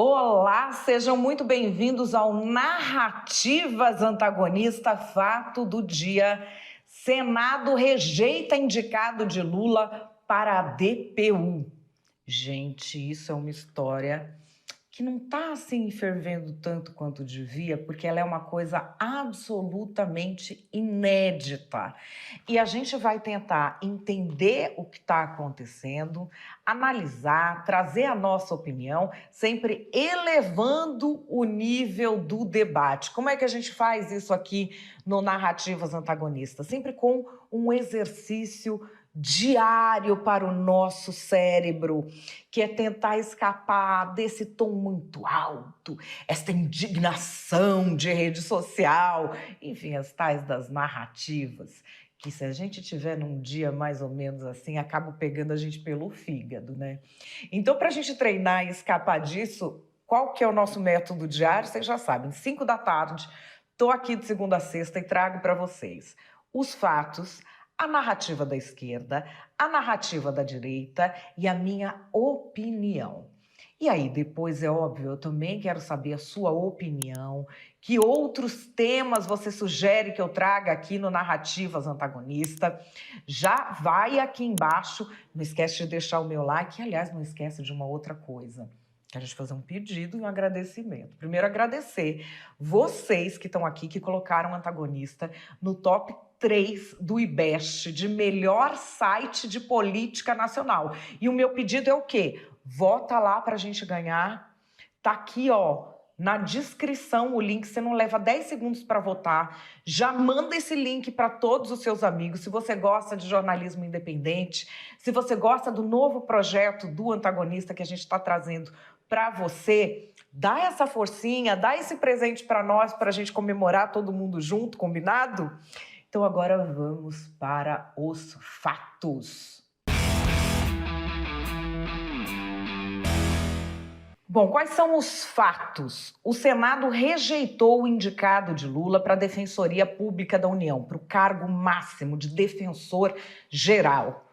Olá, sejam muito bem-vindos ao Narrativas Antagonista, fato do dia. Senado rejeita indicado de Lula para a DPU. Gente, isso é uma história que não está assim fervendo tanto quanto devia, porque ela é uma coisa absolutamente inédita. E a gente vai tentar entender o que está acontecendo, analisar, trazer a nossa opinião, sempre elevando o nível do debate. Como é que a gente faz isso aqui no Narrativas Antagonistas? Sempre com um exercício diário para o nosso cérebro, que é tentar escapar desse tom muito alto, esta indignação de rede social, enfim, as tais das narrativas, que se a gente tiver num dia mais ou menos assim, acaba pegando a gente pelo fígado, né? Então, para a gente treinar e escapar disso, qual que é o nosso método diário? Vocês já sabem, 5 da tarde, estou aqui de segunda a sexta e trago para vocês os fatos, a narrativa da esquerda, a narrativa da direita e a minha opinião. E aí, depois, é óbvio, eu também quero saber a sua opinião, que outros temas você sugere que eu traga aqui no Narrativas Antagonista. Já vai aqui embaixo, não esquece de deixar o meu like, e, aliás, não esquece de uma outra coisa. Quero te fazer um pedido e um agradecimento. Primeiro, agradecer vocês que estão aqui, que colocaram o Antagonista no top 3 do IBEST, de melhor site de política nacional. E o meu pedido é o quê? Vota lá para a gente ganhar. Tá aqui, ó, na descrição o link. Você não leva 10 segundos para votar. Já manda esse link para todos os seus amigos. Se você gosta de jornalismo independente, se você gosta do novo projeto do Antagonista que a gente está trazendo para você, dá essa forcinha, dá esse presente para nós, para a gente comemorar todo mundo junto, combinado? Então agora vamos para os fatos. Bom, quais são os fatos? O Senado rejeitou o indicado de Lula para a Defensoria Pública da União, para o cargo máximo de defensor geral.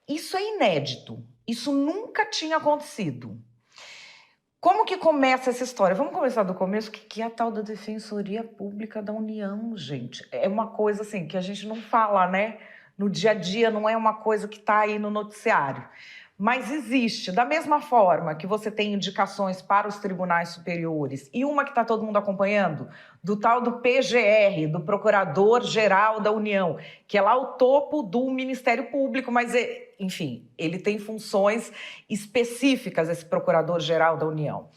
Isso é inédito, isso nunca tinha acontecido. Como que começa essa história? Vamos começar do começo. O que é a tal da Defensoria Pública da União, gente? É uma coisa assim que a gente não fala, né? No dia a dia, não é uma coisa que está aí no noticiário. Mas existe. Da mesma forma que você tem indicações para os tribunais superiores e uma que está todo mundo acompanhando, do tal do PGR, do Procurador-Geral da União, que é lá o topo do Ministério Público, mas, enfim, ele tem funções específicas, esse Procurador-Geral da União.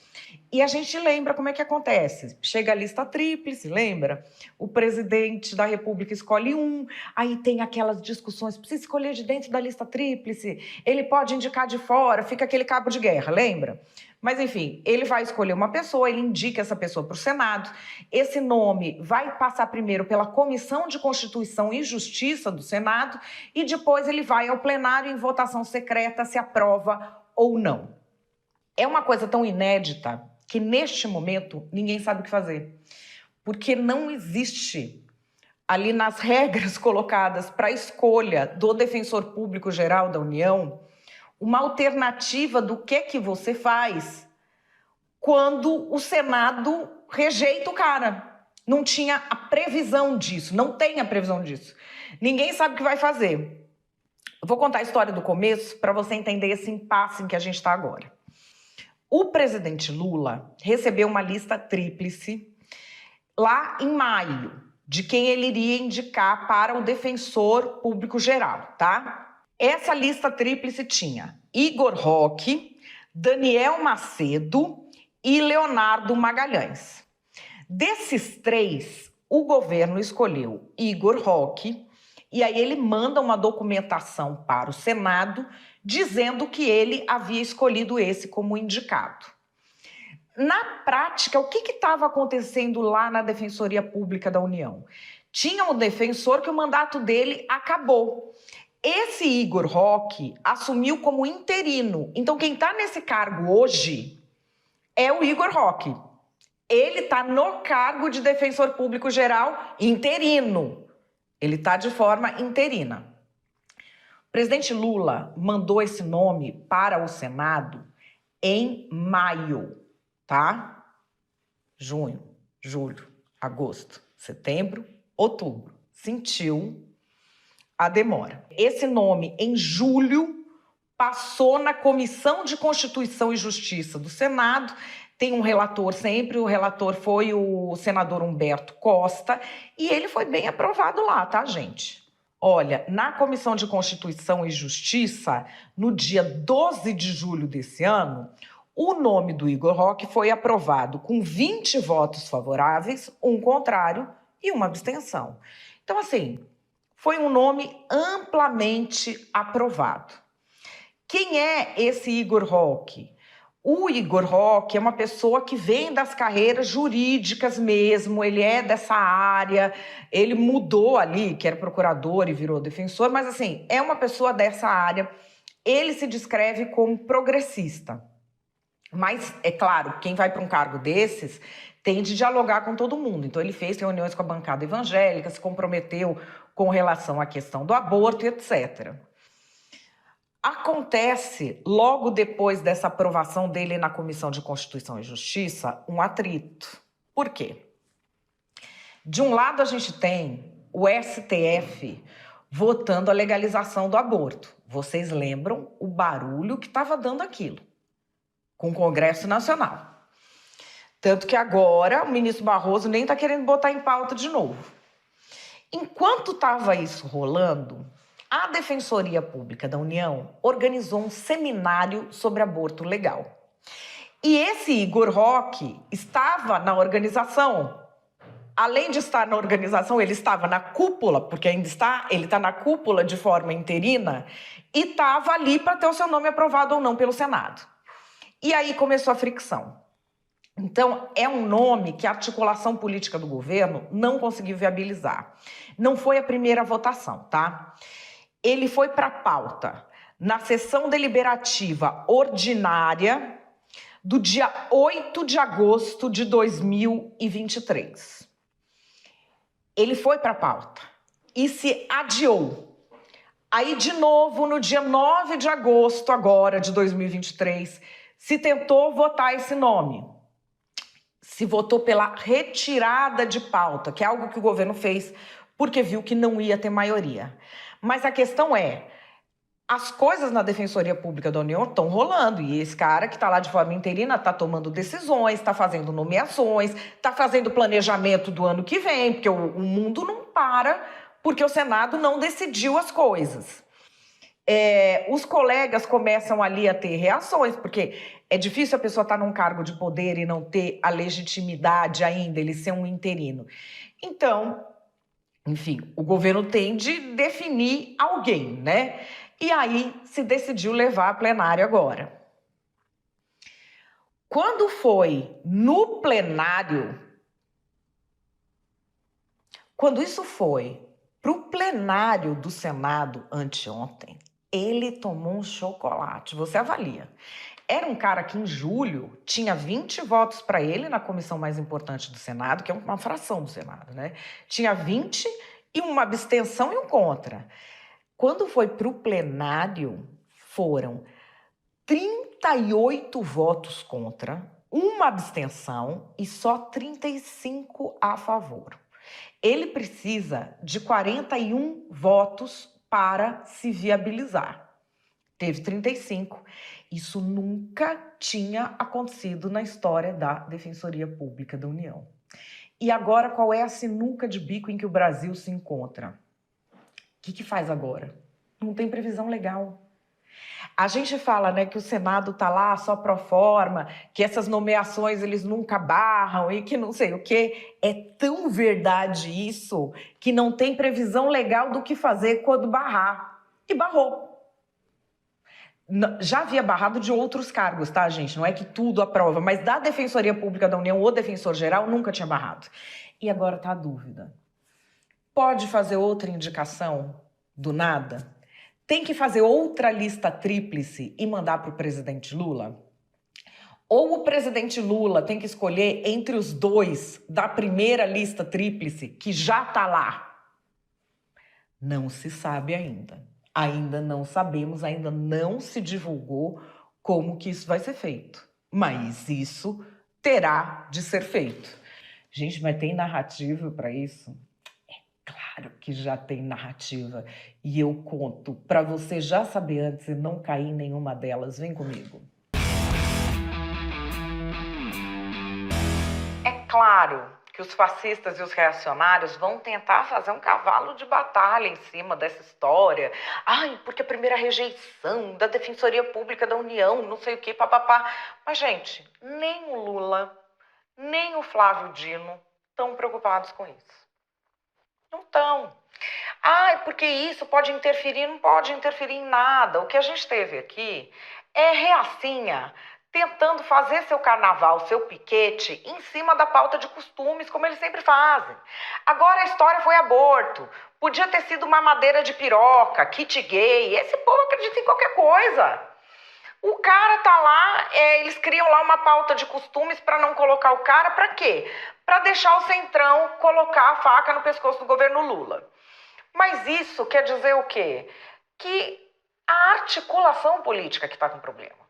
E a gente lembra como é que acontece. Chega a lista tríplice, lembra? O presidente da República escolhe um, aí tem aquelas discussões, precisa escolher de dentro da lista tríplice, ele pode indicar de fora, fica aquele cabo de guerra, lembra? Mas, enfim, ele vai escolher uma pessoa, ele indica essa pessoa para o Senado, esse nome vai passar primeiro pela Comissão de Constituição e Justiça do Senado e depois ele vai ao plenário em votação secreta se aprova ou não. É uma coisa tão inédita que, neste momento, ninguém sabe o que fazer. Porque não existe, ali nas regras colocadas para a escolha do Defensor Público Geral da União, uma alternativa do que você faz quando o Senado rejeita o cara. Não tinha a previsão disso, não tem a previsão disso. Ninguém sabe o que vai fazer. Eu vou contar a história do começo para você entender esse impasse em que a gente está agora. O presidente Lula recebeu uma lista tríplice lá em maio, de quem ele iria indicar para o Defensor Público Geral, tá? Essa lista tríplice tinha Igor Roque, Daniel Macedo e Leonardo Magalhães. Desses três, o governo escolheu Igor Roque, e aí ele manda uma documentação para o Senado dizendo que ele havia escolhido esse como indicado. Na prática, o que estava acontecendo lá na Defensoria Pública da União? Tinha um defensor que o mandato dele acabou. Esse Igor Roque assumiu como interino. Então, quem está nesse cargo hoje é o Igor Roque. Ele está no cargo de Defensor Público Geral interino. Ele está de forma interina. O presidente Lula mandou esse nome para o Senado em maio. tá? Junho, julho, agosto, setembro, outubro. Sentiu a demora. Esse nome, em julho, passou na Comissão de Constituição e Justiça do Senado. Tem um relator sempre, o relator foi o senador Humberto Costa, e ele foi bem aprovado lá, tá, gente? Olha, na Comissão de Constituição e Justiça, no dia 12 de julho desse ano, o nome do Igor Roque foi aprovado com 20 votos favoráveis, um contrário e uma abstenção. Então, assim, foi um nome amplamente aprovado. Quem é esse Igor Roque? O Igor Roque é uma pessoa que vem das carreiras jurídicas mesmo, ele é dessa área, ele mudou ali, que era procurador e virou defensor, mas assim, é uma pessoa dessa área. Ele se descreve como progressista. Mas, é claro, quem vai para um cargo desses tem de dialogar com todo mundo. Então, ele fez reuniões com a bancada evangélica, se comprometeu com relação à questão do aborto, etc. Acontece, logo depois dessa aprovação dele na Comissão de Constituição e Justiça, um atrito. Por quê? De um lado, a gente tem o STF votando a legalização do aborto. Vocês lembram o barulho que estava dando aquilo com o Congresso Nacional. Tanto que agora o ministro Barroso nem está querendo botar em pauta de novo. Enquanto estava isso rolando, a Defensoria Pública da União organizou um seminário sobre aborto legal. E esse Igor Roque estava na organização. Além de estar na organização, ele estava na cúpula, porque ainda está, ele está na cúpula de forma interina, e estava ali para ter o seu nome aprovado ou não pelo Senado. E aí começou a fricção. Então, é um nome que a articulação política do governo não conseguiu viabilizar. Não foi a primeira votação, tá? Ele foi para a pauta na sessão deliberativa ordinária do dia 8 de agosto de 2023. Ele foi para a pauta e se adiou. Aí, de novo, no dia 9 de agosto agora de 2023, se tentou votar esse nome. Se votou pela retirada de pauta, que é algo que o governo fez porque viu que não ia ter maioria. Mas a questão é, as coisas na Defensoria Pública da União estão rolando, e esse cara que está lá de forma interina está tomando decisões, está fazendo nomeações, está fazendo planejamento do ano que vem, porque o mundo não para, porque o Senado não decidiu as coisas. Os colegas começam ali a ter reações, porque é difícil a pessoa estar num cargo de poder e não ter a legitimidade ainda, ele ser um interino. Então, enfim, o governo tem de definir alguém, né? E aí se decidiu levar a plenário agora. Quando foi no plenário, quando isso foi para o plenário do Senado anteontem, ele tomou um chocolate. Você avalia. Era um cara que em julho tinha 20 votos para ele na comissão mais importante do Senado, que é uma fração do Senado, né? Tinha 20 e uma abstenção e um contra. Quando foi para o plenário, foram 38 votos contra, uma abstenção e só 35 a favor. Ele precisa de 41 votos para se viabilizar. Teve 35. Isso nunca tinha acontecido na história da Defensoria Pública da União. E agora, qual é a sinuca de bico em que o Brasil se encontra? O que faz agora? Não tem previsão legal. A gente fala, né, que o Senado está lá só pro forma, que essas nomeações eles nunca barram e que não sei o quê. É tão verdade isso que não tem previsão legal do que fazer quando barrar. E barrou. Já havia barrado de outros cargos, tá, gente? Não é que tudo aprova, mas da Defensoria Pública da União, o defensor-geral nunca tinha barrado. E agora tá a dúvida. Pode fazer outra indicação do nada? Tem que fazer outra lista tríplice e mandar para o presidente Lula? Ou o presidente Lula tem que escolher entre os dois da primeira lista tríplice, que já está lá? Não se sabe ainda. Ainda não sabemos, ainda não se divulgou como que isso vai ser feito. Mas isso terá de ser feito. Gente, mas tem narrativa para isso? Claro que já tem narrativa. E eu conto para você já saber antes e não cair em nenhuma delas. Vem comigo. É claro que os fascistas e os reacionários vão tentar fazer um cavalo de batalha em cima dessa história. Ai, porque a primeira rejeição da Defensoria Pública da União, não sei o que, papapá. Mas, gente, nem o Lula, nem o Flávio Dino estão preocupados com isso. Não estão. Ai, porque isso pode interferir, não pode interferir em nada. O que a gente teve aqui é reacinha tentando fazer seu carnaval, seu piquete, em cima da pauta de costumes, como eles sempre fazem. Agora a história foi aborto. Podia ter sido mamadeira de piroca, kit gay. Esse povo acredita em qualquer coisa. O cara tá lá, eles criam lá uma pauta de costumes para não colocar o cara, para quê? Para deixar o Centrão colocar a faca no pescoço do governo Lula. Mas isso quer dizer o quê? Que a articulação política que está com problema.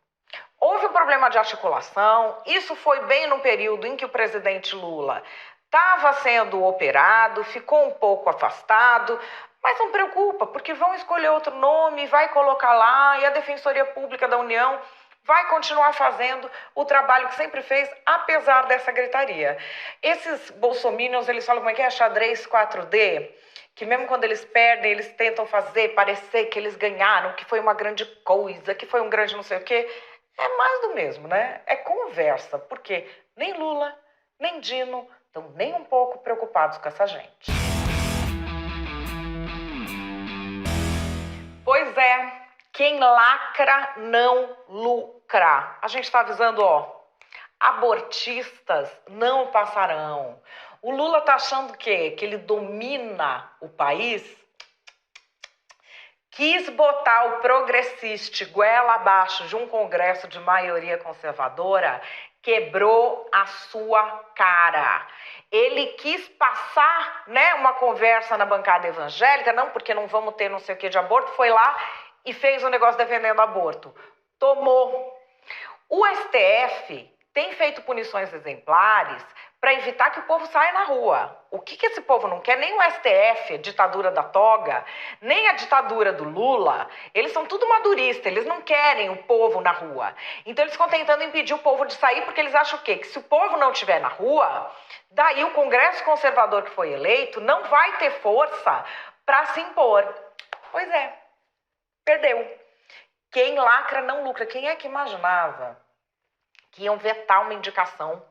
Houve um problema de articulação, isso foi bem no período em que o presidente Lula estava sendo operado, ficou um pouco afastado, mas não preocupa, porque vão escolher outro nome, vai colocar lá, e a Defensoria Pública da União vai continuar fazendo o trabalho que sempre fez, apesar dessa gritaria. Esses bolsominions, eles falam como é que é xadrez 4D, que mesmo quando eles perdem, eles tentam fazer parecer que eles ganharam, que foi uma grande coisa, que foi um grande não sei o quê. É mais do mesmo, né? É conversa, porque nem Lula, nem Dino estão nem um pouco preocupados com essa gente. Pois é, quem lacra não lucra. A gente está avisando, abortistas não passarão. O Lula tá achando o quê? Que ele domina o país? Quis botar o progressista goela abaixo de um congresso de maioria conservadora, quebrou a sua cara. Ele quis passar, uma conversa na bancada evangélica, não, porque não vamos ter não sei o que de aborto, foi lá e fez um negócio defendendo aborto. Tomou. O STF tem feito punições exemplares para evitar que o povo saia na rua. O que esse povo não quer? Nem o STF, a ditadura da toga, nem a ditadura do Lula. Eles são tudo maduristas, eles não querem o povo na rua. Então eles ficam tentando impedir o povo de sair porque eles acham o quê? Que se o povo não estiver na rua, daí o Congresso Conservador que foi eleito não vai ter força para se impor. Pois é, perdeu. Quem lacra não lucra. Quem é que imaginava que iam vetar uma indicação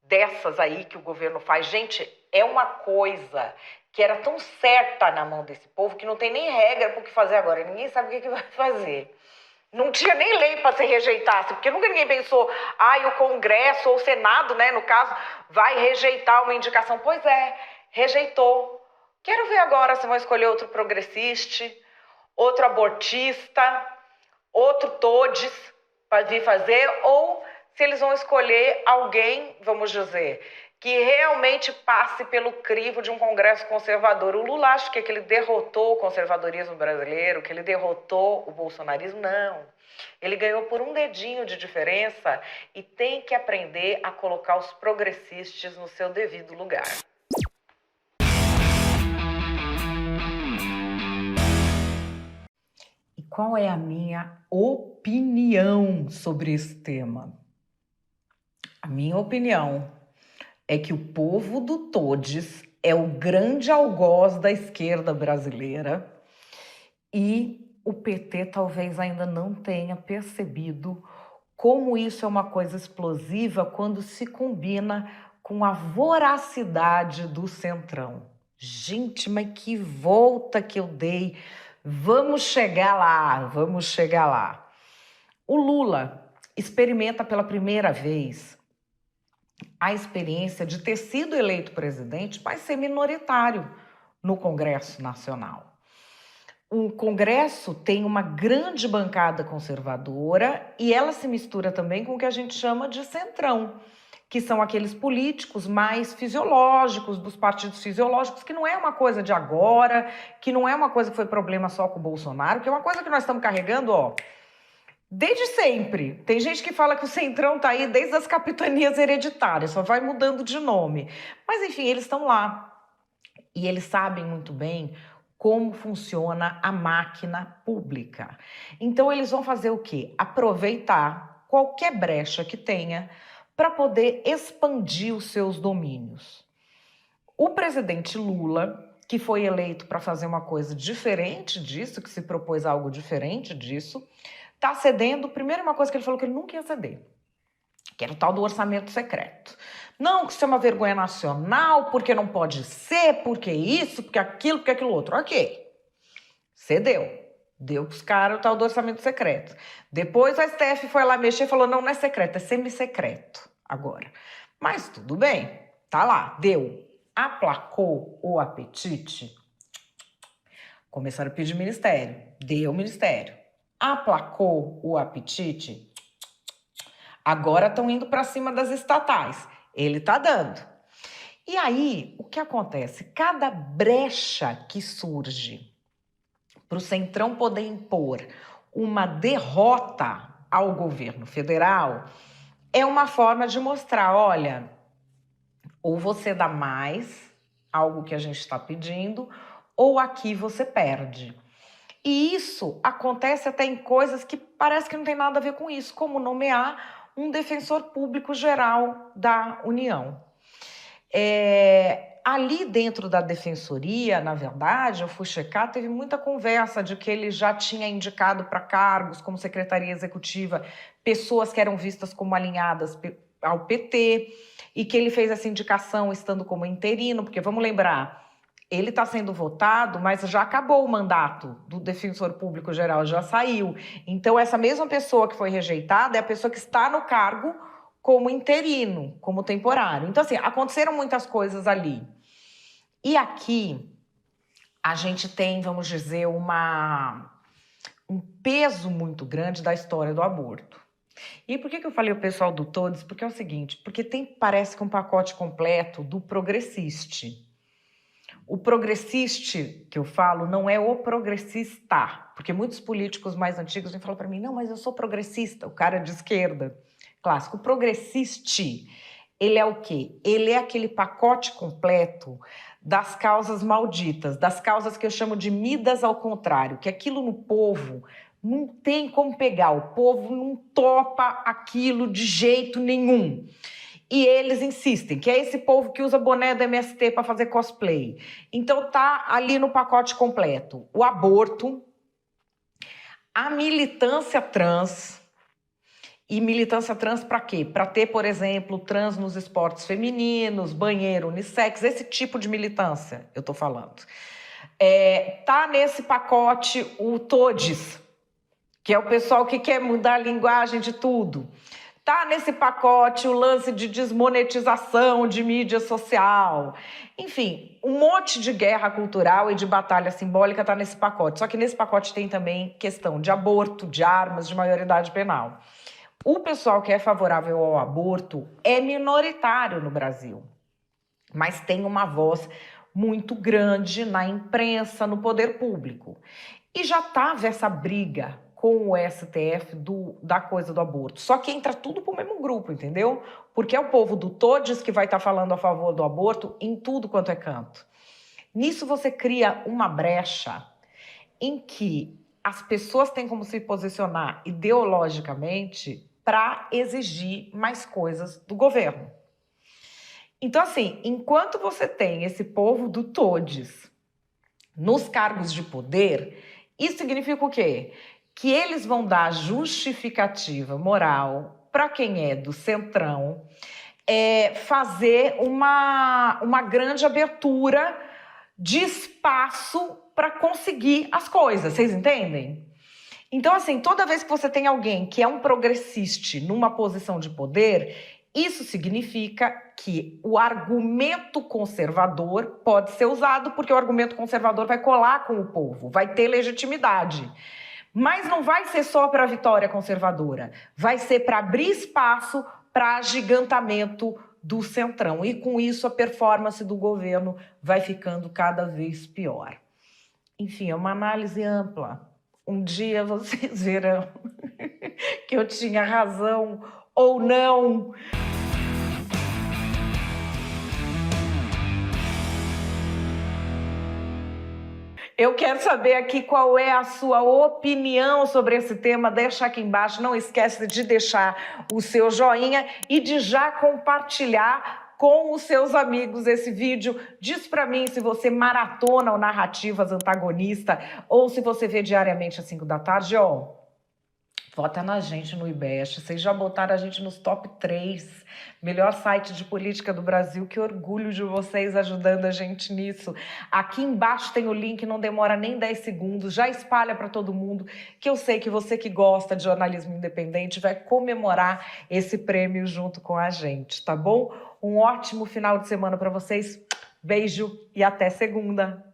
dessas aí que o governo faz? Gente, é uma coisa que era tão certa na mão desse povo que não tem nem regra para o que fazer agora. Ninguém sabe o que vai fazer. Não tinha nem lei para se rejeitasse, porque nunca ninguém pensou, o Congresso ou o Senado, no caso, vai rejeitar uma indicação. Pois é, rejeitou. Quero ver agora se vão escolher outro progressista, outro abortista, outro todes para vir fazer, ou se eles vão escolher alguém, vamos dizer, que realmente passe pelo crivo de um Congresso conservador. O Lula acha que ele derrotou o conservadorismo brasileiro, que ele derrotou o bolsonarismo. Não. Ele ganhou por um dedinho de diferença e tem que aprender a colocar os progressistas no seu devido lugar. E qual é a minha opinião sobre esse tema? A minha opinião é que o povo do Todes é o grande algoz da esquerda brasileira e o PT talvez ainda não tenha percebido como isso é uma coisa explosiva quando se combina com a voracidade do Centrão. Gente, mas que volta que eu dei! Vamos chegar lá. O Lula experimenta pela primeira vez a experiência de ter sido eleito presidente, mas ser minoritário no Congresso Nacional. O Congresso tem uma grande bancada conservadora e ela se mistura também com o que a gente chama de centrão, que são aqueles políticos mais fisiológicos, dos partidos fisiológicos, que não é uma coisa de agora, que não é uma coisa que foi problema só com o Bolsonaro, que é uma coisa que nós estamos carregando, Desde sempre. Tem gente que fala que o Centrão está aí desde as capitanias hereditárias, só vai mudando de nome. Mas, enfim, eles estão lá. E eles sabem muito bem como funciona a máquina pública. Então, eles vão fazer o quê? Aproveitar qualquer brecha que tenha para poder expandir os seus domínios. O presidente Lula, que foi eleito para fazer uma coisa diferente disso, que se propôs algo diferente disso, está cedendo. Primeiro, uma coisa que ele falou que ele nunca ia ceder, que era o tal do orçamento secreto. Não, que isso é uma vergonha nacional, porque não pode ser, porque isso, porque aquilo, porque aquilo outro. Ok, cedeu. Deu para os caras o tal do orçamento secreto. Depois o STF foi lá mexer e falou, não, não é secreto, é semi-secreto agora. Mas tudo bem, tá lá, deu. Aplacou o apetite? Começaram a pedir ministério, deu ministério. Aplacou o apetite? Agora estão indo para cima das estatais. Ele está dando. E aí, o que acontece? Cada brecha que surge para o Centrão poder impor uma derrota ao governo federal é uma forma de mostrar, olha, ou você dá mais, algo que a gente está pedindo, ou aqui você perde. E isso acontece até em coisas que parece que não tem nada a ver com isso, como nomear um defensor público geral da União. Ali dentro da defensoria, na verdade, eu fui checar, teve muita conversa de que ele já tinha indicado para cargos como secretaria executiva pessoas que eram vistas como alinhadas ao PT e que ele fez essa indicação estando como interino, porque vamos lembrar, ele está sendo votado, mas já acabou o mandato do defensor público geral, já saiu. Então, essa mesma pessoa que foi rejeitada é a pessoa que está no cargo como interino, como temporário. Então, assim, aconteceram muitas coisas ali. E aqui, a gente tem, vamos dizer, um peso muito grande da história do aborto. E por que eu falei o pessoal do Todes? Porque é o seguinte, porque parece que um pacote completo do progressiste. O progressiste que eu falo não é o progressista, porque muitos políticos mais antigos vêm falar para mim, não, mas eu sou progressista, o cara é de esquerda. Clássico. O progressiste, ele é o quê? Ele é aquele pacote completo das causas malditas, das causas que eu chamo de midas ao contrário, que aquilo no povo não tem como pegar, o povo não topa aquilo de jeito nenhum. E eles insistem, que é esse povo que usa boné do MST para fazer cosplay. Então tá ali no pacote completo o aborto, a militância trans. E militância trans para quê? Para ter, por exemplo, trans nos esportes femininos, banheiro unissex, esse tipo de militância eu estou falando. Tá nesse pacote o Todes, que é o pessoal que quer mudar a linguagem de tudo. Tá nesse pacote o lance de desmonetização de mídia social. Enfim, um monte de guerra cultural e de batalha simbólica tá nesse pacote. Só que nesse pacote tem também questão de aborto, de armas, de maioridade penal. O pessoal que é favorável ao aborto é minoritário no Brasil, mas tem uma voz muito grande na imprensa, no poder público. E já estava essa briga com o STF da coisa do aborto. Só que entra tudo pro mesmo grupo, entendeu? Porque é o povo do Todes que vai estar falando a favor do aborto em tudo quanto é canto. Nisso você cria uma brecha em que as pessoas têm como se posicionar ideologicamente para exigir mais coisas do governo. Então, assim, enquanto você tem esse povo do Todes nos cargos de poder, isso significa o quê? Que eles vão dar justificativa moral para quem é do Centrão fazer uma grande abertura de espaço para conseguir as coisas, vocês entendem? Então, assim, toda vez que você tem alguém que é um progressista numa posição de poder, isso significa que o argumento conservador pode ser usado, porque o argumento conservador vai colar com o povo, vai ter legitimidade. Mas não vai ser só para a vitória conservadora, vai ser para abrir espaço para agigantamento do Centrão. E com isso a performance do governo vai ficando cada vez pior. Enfim, é uma análise ampla. Um dia vocês verão que eu tinha razão ou não. Eu quero saber aqui qual é a sua opinião sobre esse tema. Deixa aqui embaixo. Não esquece de deixar o seu joinha e de já compartilhar com os seus amigos esse vídeo. Diz pra mim se você maratona o Narrativas Antagonista ou se você vê diariamente às 5 da tarde. Vota na gente no IBEST. Vocês já botaram a gente nos top 3. Melhor site de política do Brasil. Que orgulho de vocês ajudando a gente nisso. Aqui embaixo tem o link, não demora nem 10 segundos. Já espalha para todo mundo, que eu sei que você que gosta de jornalismo independente vai comemorar esse prêmio junto com a gente, tá bom? Um ótimo final de semana para vocês. Beijo e até segunda.